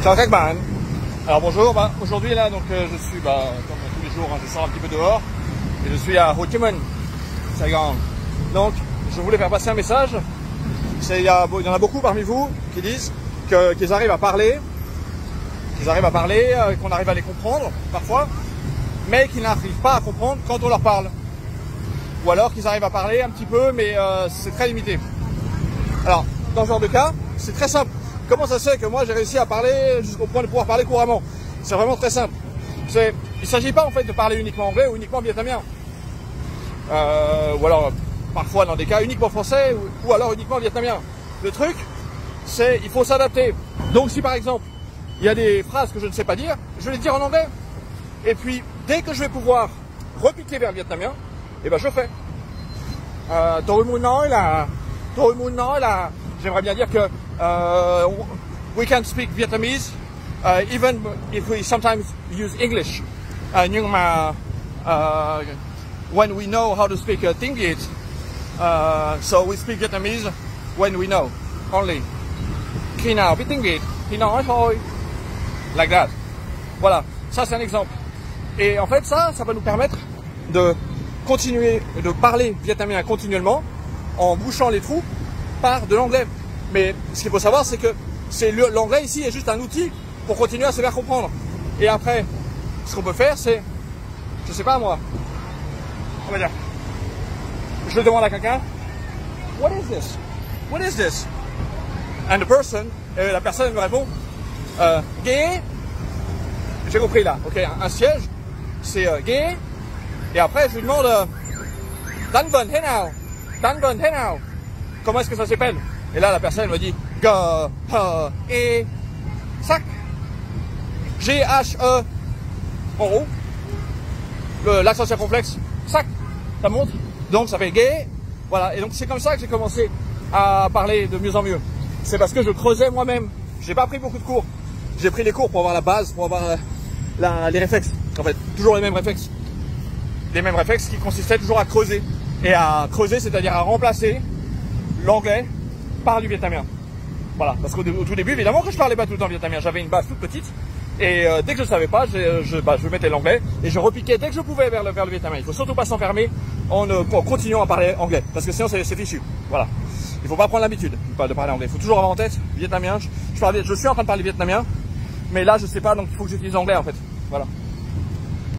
Ciao Kagman. Alors bonjour, aujourd'hui là donc je suis comme tous les jours, je sors un petit peu dehors et je suis à Ho Chi Minh, Saigon. Donc je voulais faire passer un message. Il y en a beaucoup parmi vous qui disent qu'ils arrivent à parler, qu'on arrive à les comprendre parfois, mais qu'ils n'arrivent pas à comprendre quand on leur parle. Ou alors qu'ils arrivent à parler un petit peu, mais c'est très limité. Alors dans ce genre de cas, c'est très simple. Comment ça se fait que moi j'ai réussi à parler jusqu'au point de pouvoir parler couramment? C'est vraiment très simple. Il ne s'agit pas en fait de parler uniquement anglais ou uniquement vietnamien. Ou alors parfois dans des cas uniquement français ou alors uniquement vietnamien. Le truc, c'est il faut s'adapter. Donc si par exemple il y a des phrases que je ne sais pas dire, je vais les dire en anglais. Et puis dès que je vais pouvoir repiquer vers le vietnamien, et ben je fais. Tôi muốn nói là, j'aimerais bien dire que we can speak Vietnamese, even if we sometimes use English. Nhưng mà when we know how to speak tiếng Việt, so we speak Vietnamese when we know only. Khi nào biết tiếng Việt thì nói thôi. Like that. Voilà, ça c'est un exemple. Et en fait ça va nous permettre de continuer de parler vietnamien continuellement en bouchant les trous par de l'anglais. Mais ce qu'il faut savoir, c'est que l'anglais ici est juste un outil pour continuer à se faire comprendre. Et après, ce qu'on peut faire, c'est, je sais pas moi, on va dire, je demande à quelqu'un, what is this? What is this? And the person, la personne me répond, ghế. J'ai compris là, ok, un siège, c'est ghế. Et après, je lui demande, đánh vần thế nào? Đánh vần thế nào? Comment est-ce que ça s'appelle? Et là, la personne me dit G, H, E, sac. G, H, E. En haut. L'accent circonflexe. Sac. Ça monte. Donc, ça fait gay. Voilà. Et donc, c'est comme ça que j'ai commencé à parler de mieux en mieux. C'est parce que je creusais moi-même. J'ai pas pris beaucoup de cours. J'ai pris les cours pour avoir la base, pour avoir les réflexes. En fait, toujours les mêmes réflexes. Les mêmes réflexes qui consistaient toujours à creuser. Et à creuser, c'est-à-dire à remplacer l'anglais par du vietnamien. Voilà, parce qu'au tout début, évidemment que je parlais pas tout le temps vietnamien, j'avais une base toute petite, et dès que je savais pas, je mettais l'anglais, et je repiquais dès que je pouvais vers le vietnamien. Il faut surtout pas s'enfermer en continuant à parler anglais, parce que sinon c'est fichu. Voilà. Il faut pas prendre l'habitude de parler anglais. Il faut toujours avoir en tête vietnamien. Je suis en train de parler vietnamien, mais là je sais pas, donc il faut que j'utilise l'anglais en fait. Voilà.